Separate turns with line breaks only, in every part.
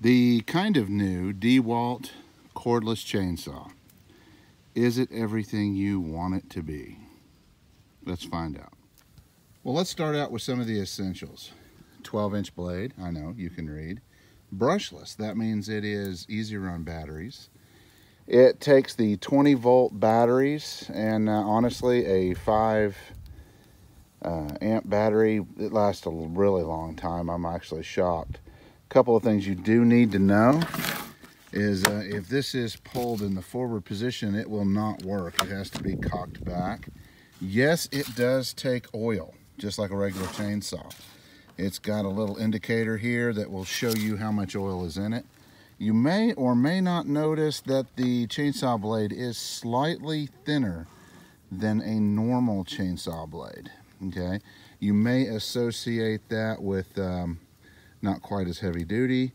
The kind of new Dewalt cordless chainsaw. Is it everything you want it to be? Let's find out. Well, let's start out with some of the essentials. 12-inch blade, I know, you can read. Brushless, that means it is easy run batteries. It takes the 20-volt batteries, and honestly, a 5 amp battery, it lasts a really long time. I'm actually shocked. A couple of things you do need to know is if this is pulled in the forward position, it will not work. It has to be cocked back. Yes, it does take oil, just like a regular chainsaw. It's got a little indicator here that will show you how much oil is in it. You may or may not notice that the chainsaw blade is slightly thinner than a normal chainsaw blade, okay? You may associate that with not quite as heavy duty,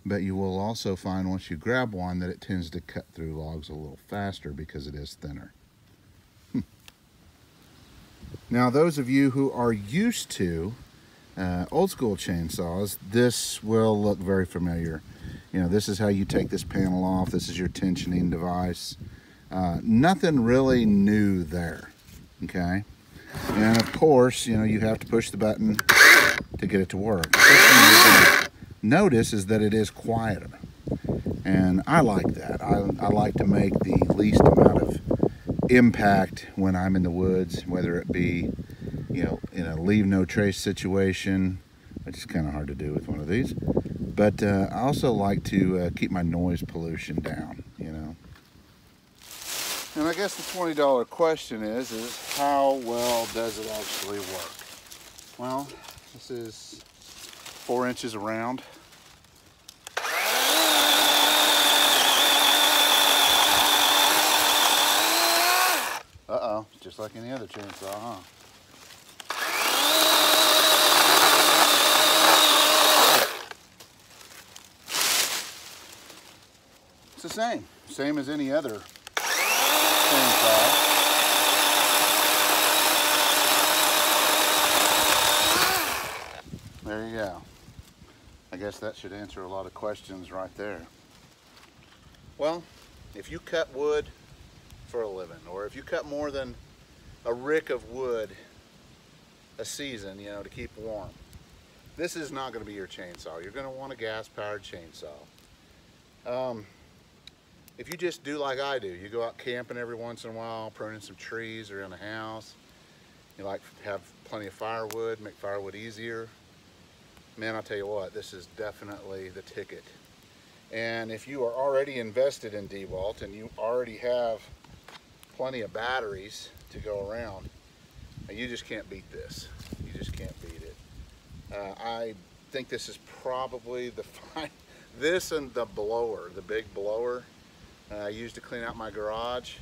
but you will also find once you grab one that it tends to cut through logs a little faster because it is thinner. Now, those of you who are used to old school chainsaws, this will look very familiar. You know, this is how you take this panel off. This is your tensioning device. Nothing really new there, okay? And of course, you know, you have to push the button to get it to work. The first thing you're going to notice is that it is quieter. And I like that. I like to make the least amount of impact when I'm in the woods, whether it be, you know, in a leave no trace situation, which is kind of hard to do with one of these. But I also like to keep my noise pollution down, you know. And I guess the $20 question is how well does it actually work? Well, this is 4 inches around. Uh-oh, just like any other chainsaw, huh? It's the same as any other chainsaw. There you go. I guess that should answer a lot of questions right there. Well, if you cut wood for a living, or if you cut more than a rick of wood a season, you know, to keep warm, this is not going to be your chainsaw. You're going to want a gas-powered chainsaw. If you just do like I do, you go out camping every once in a while, pruning some trees around the house, you like to have plenty of firewood, make firewood easier, man, I'll tell you what, this is definitely the ticket. And if you are already invested in Dewalt and you already have plenty of batteries to go around, you just can't beat this. You just can't beat it. I think this is probably the this and the blower, the big blower I use to clean out my garage.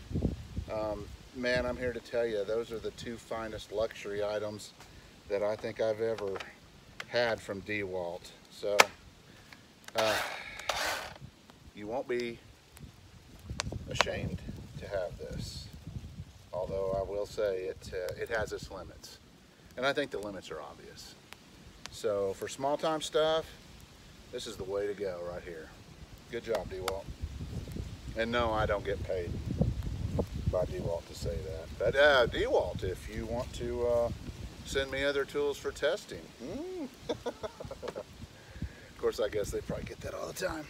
Man, I'm here to tell you, those are the two finest luxury items that I think I've ever had from Dewalt. So you won't be ashamed to have this, although I will say it has its limits, and I think the limits are obvious. So for small time stuff, this is the way to go right here. Good job, Dewalt. And no, I don't get paid by Dewalt to say that, but Dewalt, if you want to send me other tools for testing. Of course, I guess they probably get that all the time.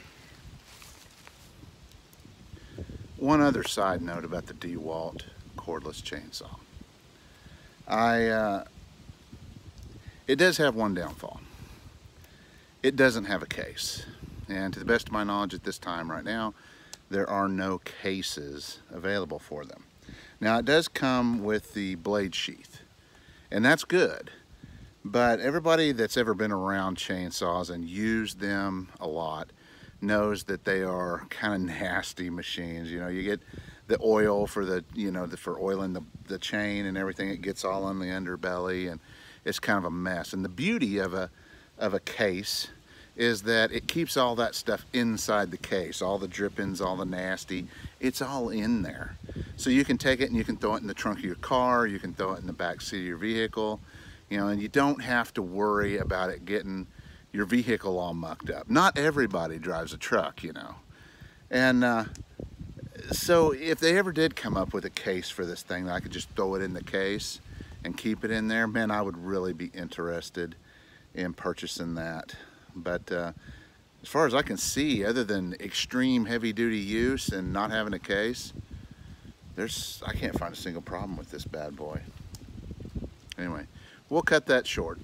One other side note about the Dewalt cordless chainsaw. It does have one downfall. It doesn't have a case. And to the best of my knowledge at this time right now, there are no cases available for them. Now, it does come with the blade sheath, and that's good. But everybody that's ever been around chainsaws and used them a lot knows that they are kind of nasty machines. You know, you get the oil for the, you know, for oiling the chain and everything. It gets all on the underbelly, and it's kind of a mess. And the beauty of a case is that it keeps all that stuff inside the case, all the drippings, all the nasty, it's all in there. So you can take it and you can throw it in the trunk of your car, you can throw it in the back seat of your vehicle, you know, and you don't have to worry about it getting, your vehicle all mucked up. Not everybody drives a truck, you know. And so if they ever did come up with a case for this thing that I could just throw it in the case and keep it in there, man, I would really be interested in purchasing that. But as far as I can see, other than extreme heavy-duty use and not having a case, I can't find a single problem with this bad boy. Anyway, we'll cut that short.